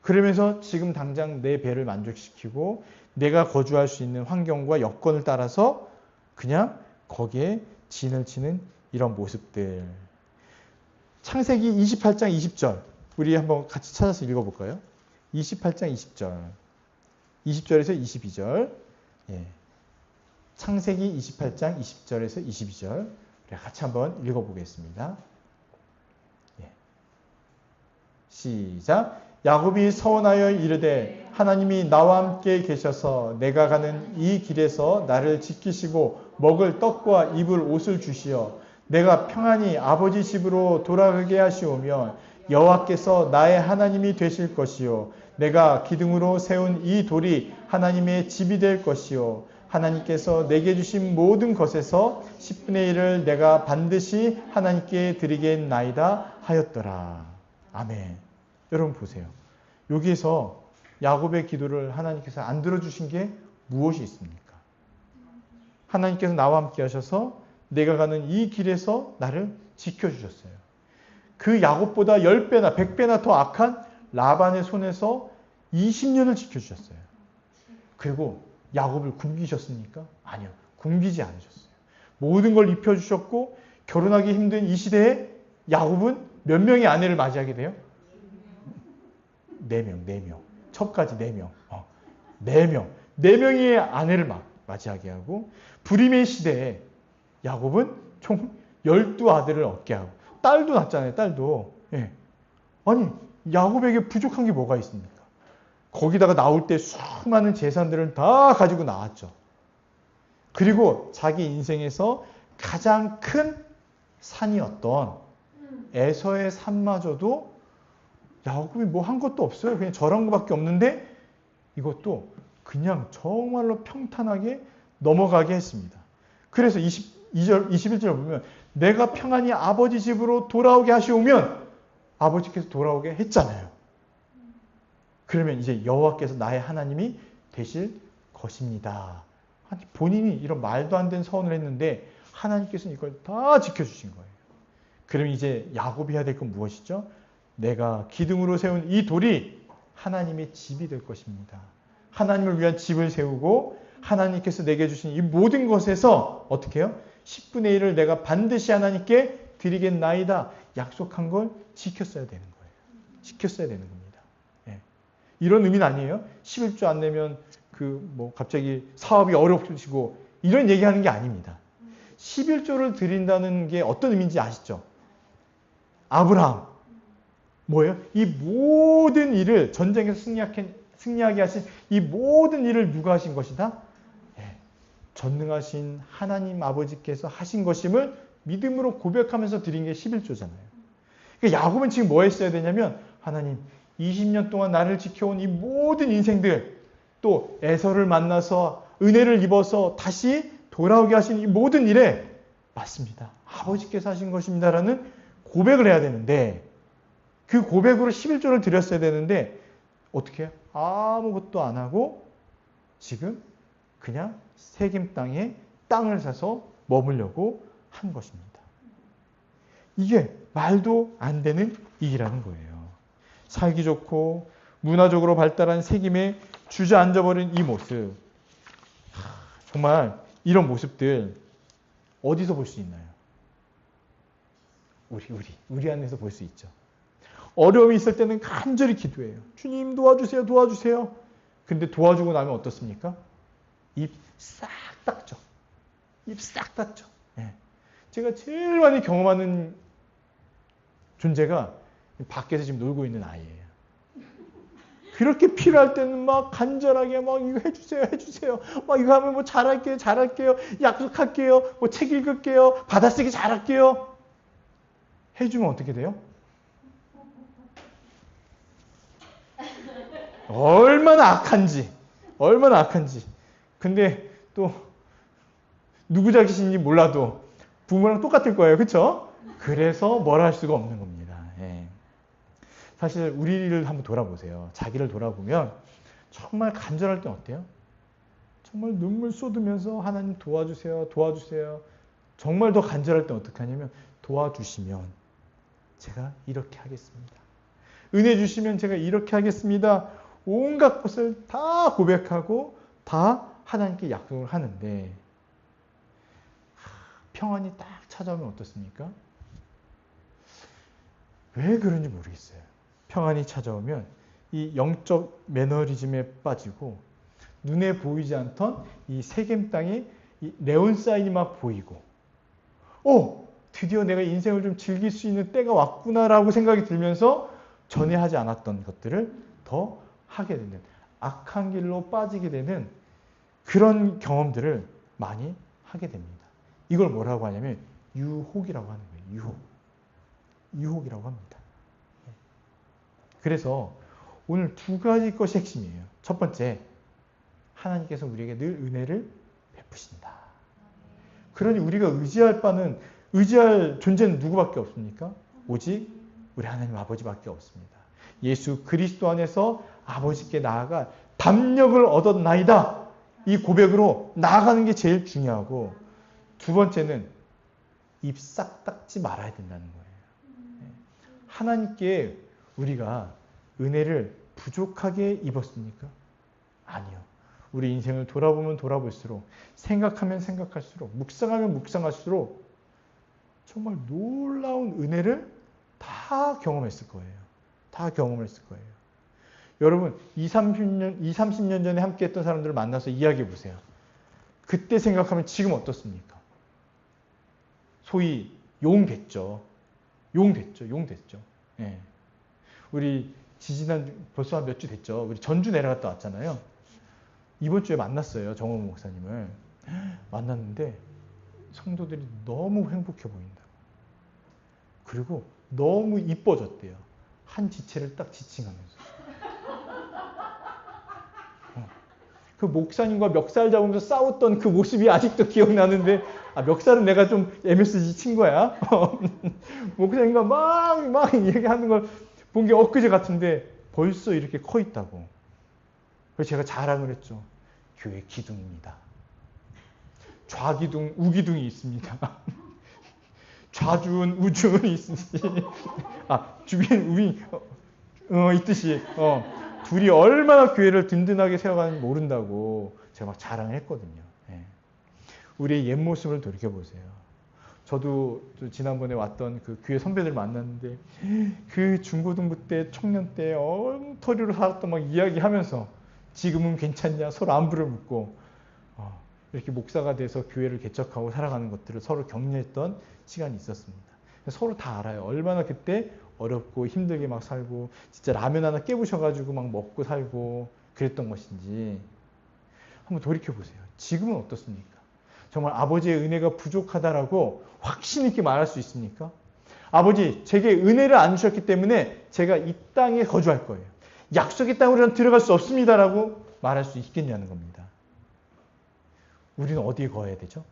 Speaker 1: 그러면서 지금 당장 내 배를 만족시키고 내가 거주할 수 있는 환경과 여건을 따라서 그냥 거기에 진을 치는 이런 모습들. 창세기 28장 20절 우리 한번 같이 찾아서 읽어볼까요? 28장 20절 20절에서 22절 예. 창세기 28장 20절에서 22절 같이 한번 읽어보겠습니다. 예. 시작. 야곱이 서원하여 이르되 하나님이 나와 함께 계셔서 내가 가는 이 길에서 나를 지키시고 먹을 떡과 입을 옷을 주시어 내가 평안히 아버지 집으로 돌아가게 하시오면 여호와께서 나의 하나님이 되실 것이요 내가 기둥으로 세운 이 돌이 하나님의 집이 될 것이요 하나님께서 내게 주신 모든 것에서 10분의 1을 내가 반드시 하나님께 드리겠나이다 하였더라. 아멘. 여러분 보세요. 여기에서 야곱의 기도를 하나님께서 안 들어주신 게 무엇이 있습니까? 하나님께서 나와 함께 하셔서 내가 가는 이 길에서 나를 지켜주셨어요. 그 야곱보다 10배나 100배나 더 악한 라반의 손에서 20년을 지켜주셨어요. 그리고 야곱을 굶기셨습니까? 아니요. 굶기지 않으셨어요. 모든 걸 입혀주셨고 결혼하기 힘든 이 시대에 야곱은 몇 명의 아내를 맞이하게 돼요? 4명. 첩까지 4명. 4명. 4명의 아내를 맞이하게 하고 불임의 시대에 야곱은 총 12아들을 얻게 하고 딸도 낳잖아요. 딸도. 예. 아니 야곱에게 부족한 게 뭐가 있습니까? 거기다가 나올 때 수많은 재산들을 다 가지고 나왔죠. 그리고 자기 인생에서 가장 큰 산이었던 에서의 산마저도 야곱이 뭐 한 것도 없어요. 그냥 저런 것밖에 없는데 이것도 그냥 정말로 평탄하게 넘어가게 했습니다. 그래서 21절 보면 내가 평안히 아버지 집으로 돌아오게 하시오면 아버지께서 돌아오게 했잖아요. 그러면 이제 여호와께서 나의 하나님이 되실 것입니다. 본인이 이런 말도 안 되는 서원을 했는데 하나님께서는 이걸 다 지켜주신 거예요. 그럼 이제 야곱이 해야 될 건 무엇이죠? 내가 기둥으로 세운 이 돌이 하나님의 집이 될 것입니다. 하나님을 위한 집을 세우고 하나님께서 내게 주신 이 모든 것에서 어떻게 해요? 10분의 1을 내가 반드시 하나님께 드리겠나이다. 약속한 걸 지켰어야 되는 거예요. 지켰어야 되는 겁니다. 예. 이런 의미는 아니에요. 11조 안 내면 갑자기 사업이 어려우시고 이런 얘기하는 게 아닙니다. 11조를 드린다는 게 어떤 의미인지 아시죠? 아브라함. 뭐예요? 이 모든 일을 전쟁에서 승리하게 하신 이 모든 일을 누가 하신 것이다? 예. 전능하신 하나님 아버지께서 하신 것임을 믿음으로 고백하면서 드린 게 11조잖아요. 그러니까 야곱은 지금 뭐 했어야 되냐면 하나님 20년 동안 나를 지켜온 이 모든 인생들 또 에서를 만나서 은혜를 입어서 다시 돌아오게 하신 이 모든 일에 맞습니다. 아버지께서 하신 것입니다라는 고백을 해야 되는데 그 고백으로 11조를 드렸어야 되는데 어떻게 해요? 아무것도 안 하고 지금 그냥 세겜 땅에 땅을 사서 머물려고 한 것입니다. 이게 말도 안 되는 일이라는 거예요. 살기 좋고 문화적으로 발달한 세겜에 주저앉아버린 이 모습. 정말 이런 모습들 어디서 볼 수 있나요? 우리 안에서 볼 수 있죠. 어려움이 있을 때는 간절히 기도해요. 주님 도와주세요, 도와주세요. 근데 도와주고 나면 어떻습니까? 입 싹 닫죠. 입 싹 닫죠. 예. 제가 제일 많이 경험하는 존재가 밖에서 지금 놀고 있는 아이예요. 그렇게 필요할 때는 막 간절하게 막 이거 해주세요. 막 이거 하면 뭐 잘할게요. 약속할게요. 뭐 책 읽을게요. 받아쓰기 잘할게요. 해주면 어떻게 돼요? 얼마나 악한지. 근데 또 누구 자식인지 몰라도 부모랑 똑같을 거예요. 그렇죠? 그래서 뭘 할 수가 없는 겁니다. 예. 사실 우리를 한번 돌아보세요. 자기를 돌아보면 정말 간절할 땐 어때요? 정말 눈물 쏟으면서 하나님 도와주세요. 정말 더 간절할 땐 어떻게 하냐면 도와주시면 제가 이렇게 하겠습니다. 은혜 주시면 제가 이렇게 하겠습니다. 온갖 것을 다 고백하고 다 하나님께 약속을 하는데 평안이 딱 찾아오면 어떻습니까? 왜 그런지 모르겠어요. 평안이 찾아오면 이 영적 매너리즘에 빠지고 눈에 보이지 않던 이 세겜 땅에 이 네온사인이 막 보이고 드디어 내가 인생을 좀 즐길 수 있는 때가 왔구나라고 생각이 들면서 전에 하지 않았던 것들을 더 하게 되는 악한 길로 빠지게 되는 그런 경험들을 많이 하게 됩니다. 이걸 뭐라고 하냐면 유혹이라고 하는 거예요. 유혹이라고 합니다. 그래서 오늘 두 가지 것이 핵심이에요. 첫 번째, 하나님께서 우리에게 늘 은혜를 베푸신다. 그러니 우리가 의지할 존재는 누구밖에 없습니까? 오직 우리 하나님 아버지밖에 없습니다. 예수 그리스도 안에서 아버지께 나아가 담력을 얻었나이다. 이 고백으로 나아가는 게 제일 중요하고, 두 번째는 입 싹 닦지 말아야 된다는 거예요. 하나님께 우리가 은혜를 부족하게 입었습니까? 아니요. 우리 인생을 돌아보면 돌아볼수록, 생각하면 생각할수록, 묵상하면 묵상할수록 정말 놀라운 은혜를 다 경험했을 거예요. 다 경험했을 거예요. 여러분, 30년 전에 함께 했던 사람들을 만나서 이야기해 보세요. 그때 생각하면 지금 어떻습니까? 소위 용됐죠. 용됐죠. 예. 우리 지지난 벌써 한 몇 주 됐죠. 우리 전주 내려갔다 왔잖아요. 이번 주에 만났어요. 정원 목사님을. 만났는데 성도들이 너무 행복해 보인다. 그리고 너무 이뻐졌대요. 한 지체를 딱 지칭하면서. 그 목사님과 멱살 잡으면서 싸웠던 그 모습이 아직도 기억나는데, 멱살은 내가 좀 MSG 친 거야. 목사님과 막 얘기하는 걸 본 게 엊그제 같은데 벌써 이렇게 커 있다고. 그래서 제가 자랑을 했죠. 교회 기둥입니다. 좌기둥, 우기둥이 있습니다. 좌준, 우준이 있으시. 주변 우이 있듯이 둘이 얼마나 교회를 든든하게 세워가는지 모른다고 제가 막 자랑을 했거든요. 예. 우리의 옛 모습을 돌이켜 보세요. 저도 지난번에 왔던 그 교회 선배들 만났는데, 그 중고등부 때, 청년 때 엉터리로 살았던 막 이야기하면서 지금은 괜찮냐 서로 안부를 묻고 이렇게 목사가 돼서 교회를 개척하고 살아가는 것들을 서로 격려했던 시간이 있었습니다. 서로 다 알아요. 얼마나 그때 어렵고 힘들게 막 살고, 진짜 라면 하나 깨부셔가지고 막 먹고 살고 그랬던 것인지 한번 돌이켜보세요. 지금은 어떻습니까? 정말 아버지의 은혜가 부족하다라고 확신 있게 말할 수 있습니까? 아버지, 제게 은혜를 안 주셨기 때문에 제가 이 땅에 거주할 거예요. 약속의 땅으로는 들어갈 수 없습니다라고 말할 수 있겠냐는 겁니다. 우리는 어디에 거해야 되죠?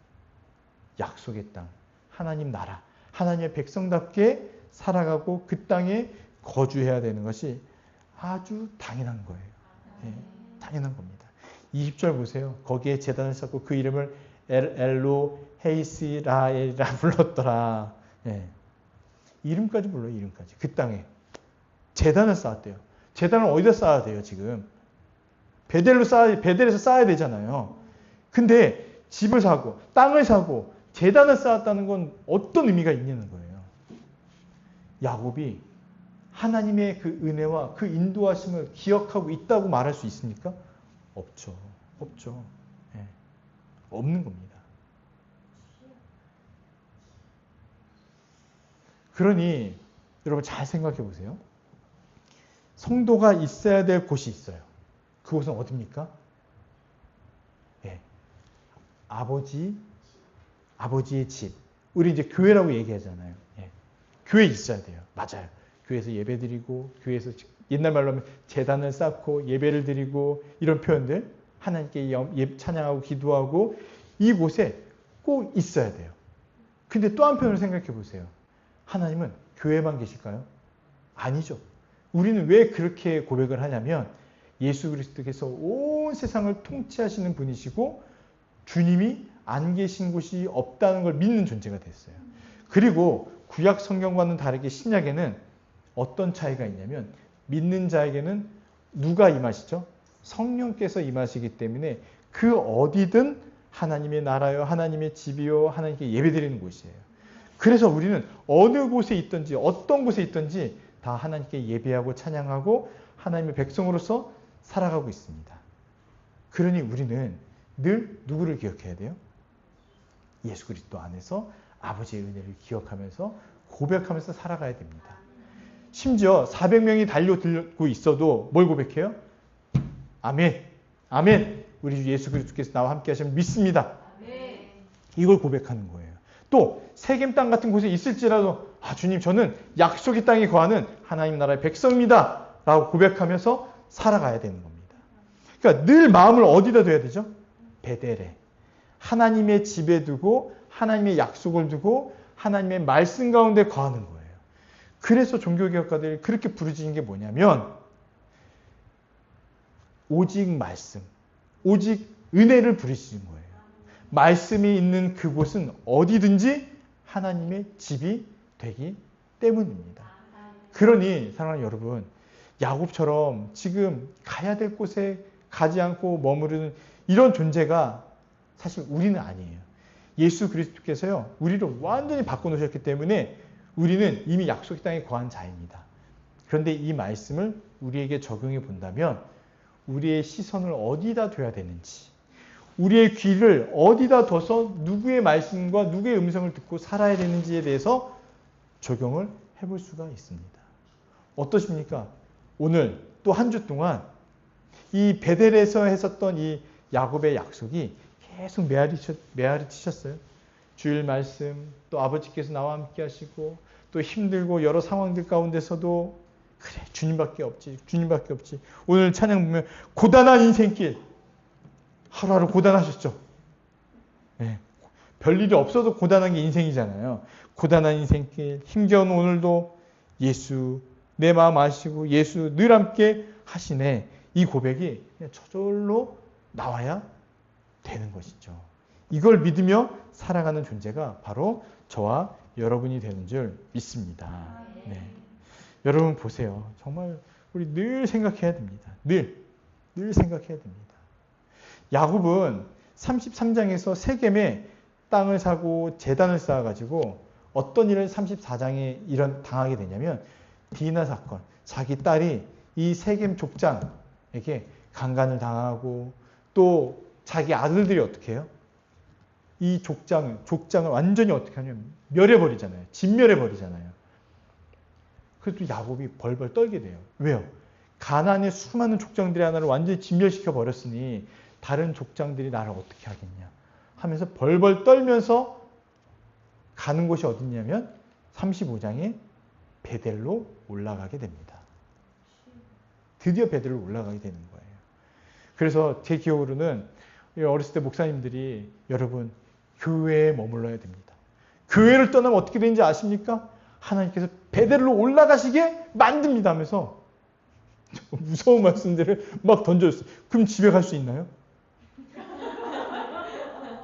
Speaker 1: 약속의 땅, 하나님 나라, 하나님의 백성답게 살아가고 그 땅에 거주해야 되는 것이 아주 당연한 거예요. 예, 당연한 겁니다. 20절 보세요. 거기에 제단을 쌓고 그 이름을 엘로 헤이스라엘이라 불렀더라. 예. 이름까지 불러요. 이름까지. 그 땅에 제단을 쌓았대요. 제단을 어디다 쌓아야 돼요? 지금 베델에서 쌓아야 되잖아요. 근데 집을 사고 땅을 사고 제단을 쌓았다는 건 어떤 의미가 있냐는 거예요. 야곱이 하나님의 그 은혜와 그 인도하심을 기억하고 있다고 말할 수 있습니까? 없죠. 예. 없는 겁니다. 그러니 여러분 잘 생각해 보세요. 성도가 있어야 될 곳이 있어요. 그곳은 어디입니까? 예. 아버지의 집. 우리 이제 교회라고 얘기하잖아요. 예. 교회에 있어야 돼요. 맞아요. 교회에서 예배 드리고, 교회에서 옛날 말로 하면 제단을 쌓고 예배를 드리고, 이런 표현들 하나님께 찬양하고 기도하고 이곳에 꼭 있어야 돼요. 근데 또 한편으로 생각해 보세요. 하나님은 교회만 계실까요? 아니죠. 우리는 왜 그렇게 고백을 하냐면, 예수 그리스도께서 온 세상을 통치하시는 분이시고 주님이 안 계신 곳이 없다는 걸 믿는 존재가 됐어요. 그리고 구약 성경과는 다르게 신약에는 어떤 차이가 있냐면, 믿는 자에게는 누가 임하시죠? 성령께서 임하시기 때문에 그 어디든 하나님의 나라요, 하나님의 집이요, 하나님께 예배드리는 곳이에요. 그래서 우리는 어느 곳에 있든지 어떤 곳에 있든지 다 하나님께 예배하고 찬양하고 하나님의 백성으로서 살아가고 있습니다. 그러니 우리는 늘 누구를 기억해야 돼요? 예수 그리스도 안에서 아버지의 은혜를 기억하면서 고백하면서 살아가야 됩니다. 심지어 400명이 달려들고 있어도 뭘 고백해요? 아멘. 아멘. 우리 주 예수 그리스도께서 나와 함께 하시면 믿습니다. 이걸 고백하는 거예요. 또 세겜 땅 같은 곳에 있을지라도 주님, 저는 약속의 땅에 거하는 하나님 나라의 백성입니다 라고 고백하면서 살아가야 되는 겁니다. 그러니까 늘 마음을 어디다 둬야 되죠? 베델에. 하나님의 집에 두고 하나님의 약속을 두고 하나님의 말씀 가운데 거하는 거예요. 그래서 종교개혁가들이 그렇게 부르짖는 게 뭐냐면 오직 말씀, 오직 은혜를 부르짖는 거예요. 말씀이 있는 그곳은 어디든지 하나님의 집이 되기 때문입니다. 그러니 사랑하는 여러분, 야곱처럼 지금 가야 될 곳에 가지 않고 머무르는 이런 존재가 사실 우리는 아니에요. 예수 그리스도께서요, 우리를 완전히 바꿔놓으셨기 때문에 우리는 이미 약속의 땅에 거한 자입니다. 그런데 이 말씀을 우리에게 적용해 본다면 우리의 시선을 어디다 둬야 되는지, 우리의 귀를 어디다 둬서 누구의 말씀과 누구의 음성을 듣고 살아야 되는지에 대해서 적용을 해볼 수가 있습니다. 어떠십니까? 오늘 또 한 주 동안 이 베델에서 했었던 이 야곱의 약속이 계속 메아리 치셨어요. 주일 말씀, 또 아버지께서 나와 함께 하시고, 또 힘들고 여러 상황들 가운데서도 그래, 주님밖에 없지, 주님밖에 없지. 오늘 찬양 보면 고단한 인생길, 하루하루 고단하셨죠. 네. 별일이 없어도 고단한 게 인생이잖아요. 고단한 인생길, 힘겨운 오늘도 예수 내 마음 아시고 예수 늘 함께 하시네. 이 고백이 그냥 저절로 나와야 되는 것이죠. 이걸 믿으며 살아가는 존재가 바로 저와 여러분이 되는 줄 믿습니다. 네. 여러분 보세요. 정말 우리 늘 생각해야 됩니다. 늘 생각해야 됩니다. 야곱은 33장에서 세겜에 땅을 사고 제단을 쌓아가지고 어떤 일을 34장에 당하게 되냐면 디나 사건, 자기 딸이 이 세겜 족장에게 강간을 당하고 또 자기 아들들이 어떻게 해요? 이 족장을 완전히 어떻게 하냐면 멸해버리잖아요. 진멸해버리잖아요. 그래도 야곱이 벌벌 떨게 돼요. 왜요? 가나안의 수많은 족장들의 하나를 완전히 진멸시켜 버렸으니 다른 족장들이 나를 어떻게 하겠냐 하면서 벌벌 떨면서 가는 곳이 어디냐면 35장에 베델로 올라가게 됩니다. 드디어 베델로 올라가게 되는 거예요. 그래서 제 기억으로는 어렸을 때 목사님들이 여러분 교회에 머물러야 됩니다. 교회를 떠나면 어떻게 되는지 아십니까? 하나님께서 베델로 올라가시게 만듭니다 하면서 무서운 말씀들을 막 던져줬어요. 그럼 집에 갈 수 있나요?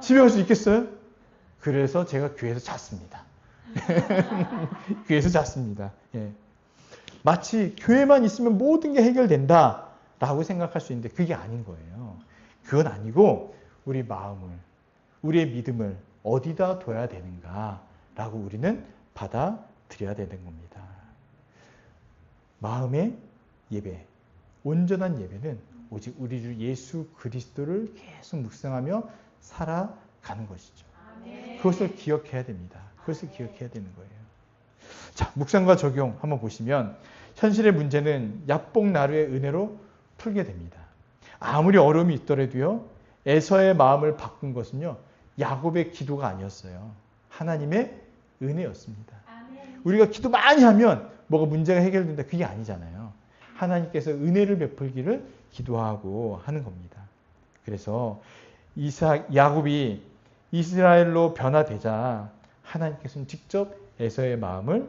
Speaker 1: 집에 갈 수 있겠어요? 그래서 제가 교회에서 잤습니다. 교회에서 잤습니다. 예. 마치 교회만 있으면 모든 게 해결된다라고 생각할 수 있는데 그게 아닌 거예요. 그건 아니고 우리 마음을, 우리의 믿음을 어디다 둬야 되는가라고 우리는 받아들여야 되는 겁니다. 마음의 예배, 온전한 예배는 오직 우리 주 예수 그리스도를 계속 묵상하며 살아가는 것이죠. 그것을 기억해야 됩니다. 그것을 기억해야 되는 거예요. 자, 묵상과 적용 한번 보시면 현실의 문제는 야복나루의 은혜로 풀게 됩니다. 아무리 어려움이 있더라도요. 에서의 마음을 바꾼 것은요. 야곱의 기도가 아니었어요. 하나님의 은혜였습니다. 우리가 기도 많이 하면 뭐가 문제가 해결된다. 그게 아니잖아요. 하나님께서 은혜를 베풀기를 기도하고 하는 겁니다. 그래서 야곱이 이스라엘로 변화되자 하나님께서는 직접 에서의 마음을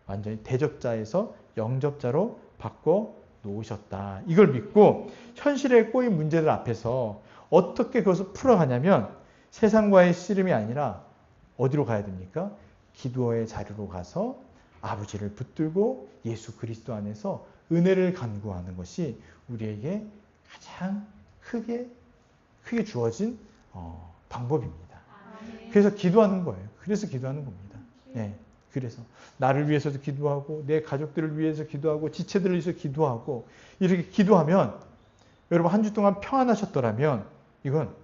Speaker 1: 완전히 대적자에서 영접자로 바꿔 놓으셨다. 이걸 믿고 현실에 꼬인 문제들 앞에서 어떻게 그것을 풀어가냐면 세상과의 씨름이 아니라 어디로 가야 됩니까? 기도의 자리로 가서 아버지를 붙들고 예수 그리스도 안에서 은혜를 간구하는 것이 우리에게 가장 크게 주어진 방법입니다. 그래서 기도하는 거예요. 그래서 기도하는 겁니다. 네. 그래서 나를 위해서도 기도하고 내 가족들을 위해서 기도하고 지체들을 위해서 기도하고 이렇게 기도하면 여러분 한 주 동안 평안하셨더라면 이건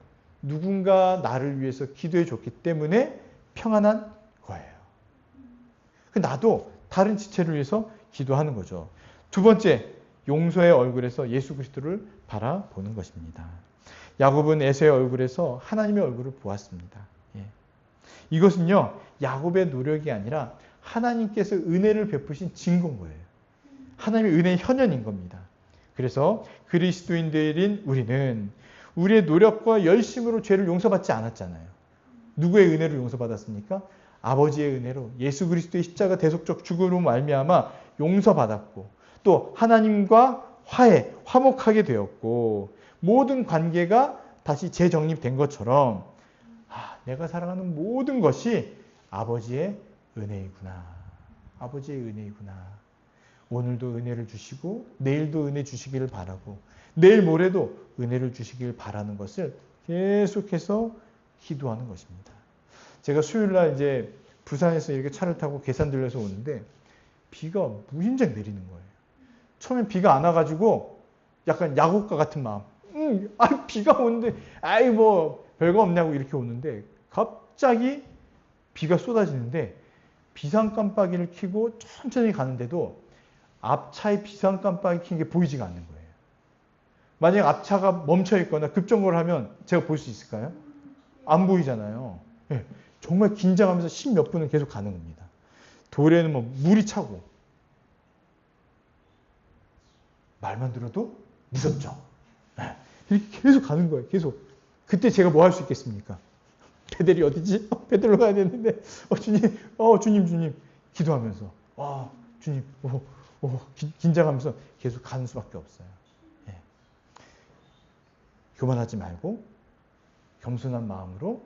Speaker 1: 누군가 나를 위해서 기도해 줬기 때문에 평안한 거예요. 나도 다른 지체를 위해서 기도하는 거죠. 두 번째, 용서의 얼굴에서 예수 그리스도를 바라보는 것입니다. 야곱은 에서의 얼굴에서 하나님의 얼굴을 보았습니다. 예. 이것은요, 야곱의 노력이 아니라 하나님께서 은혜를 베푸신 증거인 거예요. 하나님의 은혜의 현현인 겁니다. 그래서 그리스도인들인 우리는 우리의 노력과 열심으로 죄를 용서받지 않았잖아요. 누구의 은혜로 용서받았습니까? 아버지의 은혜로 예수 그리스도의 십자가 대속적 죽음으로 말미암아 용서받았고 또 하나님과 화목하게 되었고 모든 관계가 다시 재정립된 것처럼 내가 살아가는 모든 것이 아버지의 은혜이구나. 아버지의 은혜이구나. 오늘도 은혜를 주시고 내일도 은혜 주시기를 바라고 내일 모레도 은혜를 주시기를 바라는 것을 계속해서 기도하는 것입니다. 제가 수요일날 이제 부산에서 이렇게 차를 타고 계산 들려서 오는데 비가 무진장 내리는 거예요. 처음엔 비가 안 와가지고 약간 야구가 같은 마음. 비가 오는데 뭐 별거 없냐고 이렇게 오는데 갑자기 비가 쏟아지는데 비상깜빡이를 켜고 천천히 가는데도 앞차의 비상깜빡이 켜는 게 보이지가 않는 거예요. 만약 앞차가 멈춰 있거나 급정거를 하면 제가 볼 수 있을까요? 안 보이잖아요. 네, 정말 긴장하면서 10몇 분은 계속 가는 겁니다. 도로에는 뭐 물이 차고 말만 들어도 무섭죠. 네, 이렇게 계속 가는 거예요. 계속. 그때 제가 뭐 할 수 있겠습니까? 베델이 어디지? 베델로 가야 되는데 주님 기도하면서 주님 긴장하면서 계속 가는 수밖에 없어요. 네. 교만하지 말고 겸손한 마음으로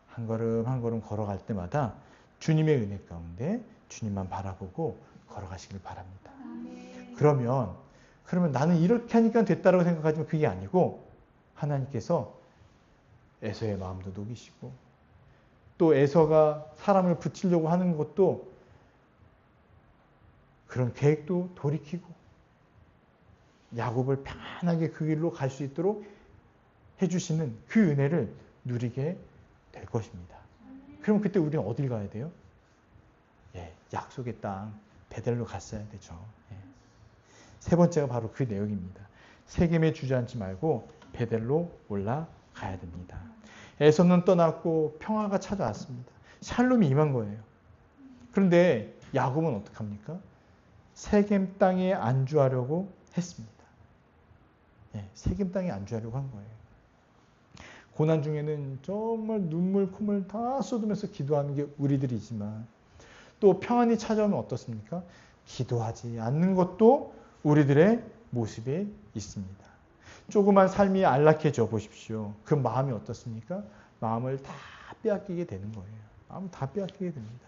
Speaker 1: 한 걸음 한 걸음 걸어갈 때마다 주님의 은혜 가운데 주님만 바라보고 걸어가시길 바랍니다. 그러면 나는 이렇게 하니까 됐다라고 생각하지만 그게 아니고 하나님께서 에서의 마음도 녹이시고 또 에서가 사람을 붙이려고 하는 것도 그런 계획도 돌이키고 야곱을 편안하게 그 길로 갈 수 있도록 해주시는 그 은혜를 누리게 될 것입니다. 그럼 그때 우리는 어딜 가야 돼요? 약속의 땅 베델로 갔어야 되죠. 세 번째가 바로 그 내용입니다. 세겜에 주저앉지 말고 베델로 올라가야 됩니다. 에서는 떠났고 평화가 찾아왔습니다. 샬롬이 임한 거예요. 그런데 야곱은 어떡합니까? 세겜 땅에 안주하려고 했습니다. 세겜 땅에 안주하려고 한 거예요. 고난 중에는 정말 눈물, 콧물 다 쏟으면서 기도하는 게 우리들이지만 또 평안이 찾아오면 어떻습니까? 기도하지 않는 것도 우리들의 모습에 있습니다. 조그만 삶이 안락해져 보십시오. 그 마음이 어떻습니까? 마음을 다 빼앗기게 되는 거예요. 마음을 다 빼앗기게 됩니다.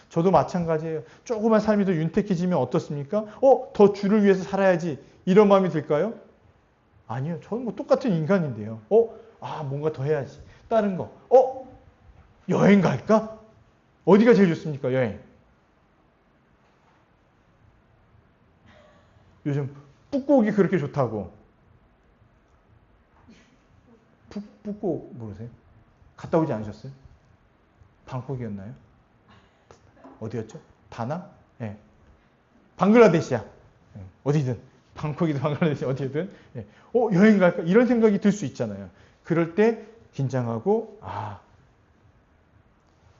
Speaker 1: 저도 마찬가지예요. 조그만 삶이 더 윤택해지면 어떻습니까? 더 주를 위해서 살아야지. 이런 마음이 들까요? 아니요. 저는 뭐 똑같은 인간인데요. 뭔가 더 해야지. 다른 거. 여행 갈까? 어디가 제일 좋습니까? 여행. 요즘 북곡이 그렇게 좋다고. 북곡 모르세요? 갔다 오지 않으셨어요? 방콕이었나요? 어디였죠? 다낭? 방글라데시야. 어디든. 방콕이든 방글라데시 어디든. 여행 갈까? 이런 생각이 들 수 있잖아요. 그럴 때 긴장하고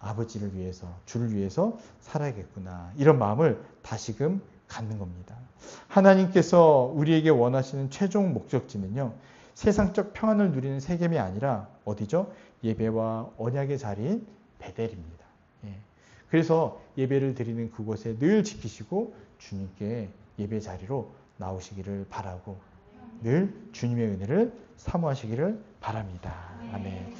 Speaker 1: 아버지를 위해서 주를 위해서 살아야겠구나. 이런 마음을 다시금 갖는 겁니다. 하나님께서 우리에게 원하시는 최종 목적지는요. 세상적 평안을 누리는 세겜이 아니라 어디죠? 예배와 언약의 자리인 베델입니다. 그래서 예배를 드리는 그곳에 늘 지키시고 주님께 예배 자리로 나오시기를 바라고 늘 주님의 은혜를 사모하시기를 바랍니다. 아멘.